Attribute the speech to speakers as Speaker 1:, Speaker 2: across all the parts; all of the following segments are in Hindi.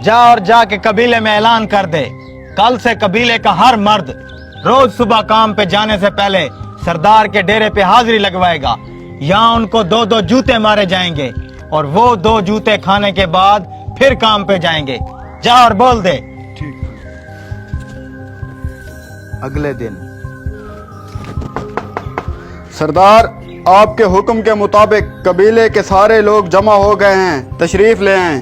Speaker 1: जा और जाके कबीले में ऐलान कर दे, कल से कबीले का हर मर्द रोज सुबह काम पे जाने से पहले सरदार के डेरे पे हाजिरी लगवाएगा। यहाँ उनको 2-2 जूते मारे जाएंगे और वो 2 जूते खाने के बाद फिर काम पे जाएंगे। जा और बोल दे।
Speaker 2: ठीक।
Speaker 3: अगले दिन सरदार, आपके हुक्म के मुताबिक कबीले के सारे लोग जमा हो गए हैं, तशरीफ ले आएं।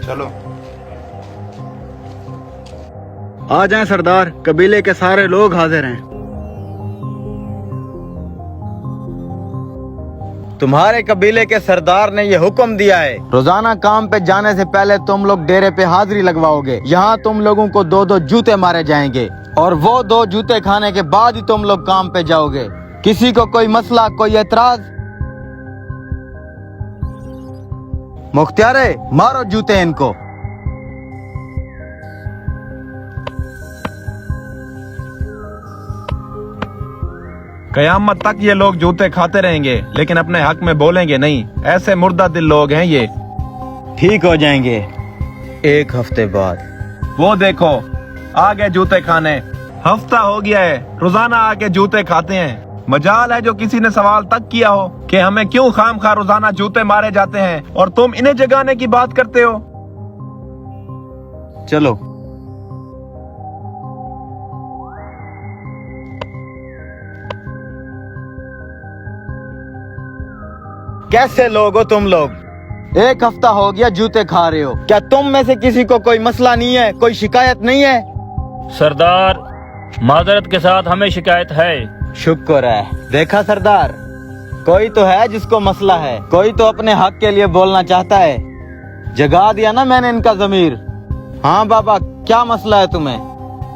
Speaker 2: चलो
Speaker 3: आ जाएं सरदार, कबीले के सारे लोग हाजिर हैं।
Speaker 1: तुम्हारे कबीले के सरदार ने ये हुक्म दिया है, रोजाना काम पे जाने से पहले तुम लोग डेरे पे हाजिरी लगवाओगे। यहाँ तुम लोगों को 2-2 जूते मारे जाएंगे और वो 2 जूते खाने के बाद ही तुम लोग काम पे जाओगे। किसी को कोई मसला, कोई एतराज? मुख्तियारे, मारो जूते इनको।
Speaker 4: कयामत तक ये लोग जूते खाते रहेंगे लेकिन अपने हक में बोलेंगे नहीं। ऐसे मुर्दा दिल लोग हैं ये।
Speaker 1: ठीक हो जाएंगे 1 हफ्ते बाद।
Speaker 4: वो देखो आ गए जूते खाने। हफ्ता हो गया है रोजाना आके जूते खाते हैं। मजाल है जो किसी ने सवाल तक किया हो कि हमें क्यों खामखा रोजाना जूते मारे जाते हैं और तुम इन्हें जगाने की बात करते हो।
Speaker 1: चलो कैसे लोग हो तुम लोग? 1 हफ्ता हो गया जूते खा रहे हो। क्या तुम में से किसी को कोई मसला नहीं है, कोई शिकायत नहीं है?
Speaker 5: सरदार, माजरत के साथ हमें शिकायत है।
Speaker 1: शुक्र है। देखा सरदार, कोई तो है जिसको मसला है, कोई तो अपने हक के लिए बोलना चाहता है। जगा दिया ना मैंने इनका ज़मीर। हाँ बाबा, क्या मसला है तुम्हें?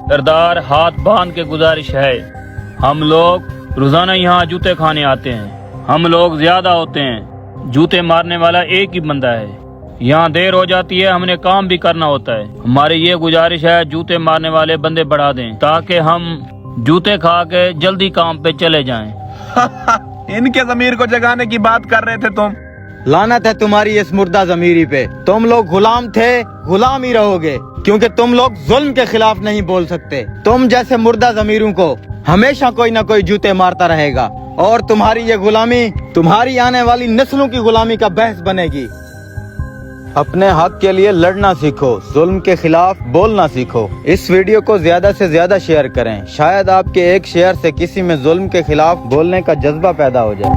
Speaker 5: सरदार, हाथ बांध के गुजारिश है, हम लोग रोजाना यहाँ जूते खाने आते हैं। हम लोग ज्यादा होते हैं, जूते मारने वाला एक ही बंदा है। यहाँ देर हो जाती है, हमने काम भी करना होता है। हमारी ये गुजारिश है जूते मारने वाले बंदे बढ़ा दें ताकि हम जूते खा के जल्दी काम पे चले जाएं।
Speaker 4: इनके जमीर को जगाने की बात कर रहे थे तुम।
Speaker 1: लानत है तुम्हारी इस मुर्दा ज़मीरी पे। तुम लोग गुलाम थे, गुलाम ही रहोगे, क्योंकि तुम लोग जुल्म के खिलाफ नहीं बोल सकते। तुम जैसे मुर्दा ज़मीरों को हमेशा कोई ना कोई जूते मारता रहेगा और तुम्हारी ये गुलामी तुम्हारी आने वाली नस्लों की गुलामी का बहस बनेगी। अपने हक के लिए लड़ना सीखो, जुल्म के खिलाफ बोलना सीखो। इस वीडियो को ज्यादा से ज्यादा शेयर करें, शायद आपके एक शेयर से किसी में जुल्म के खिलाफ बोलने का जज्बा पैदा हो जाए।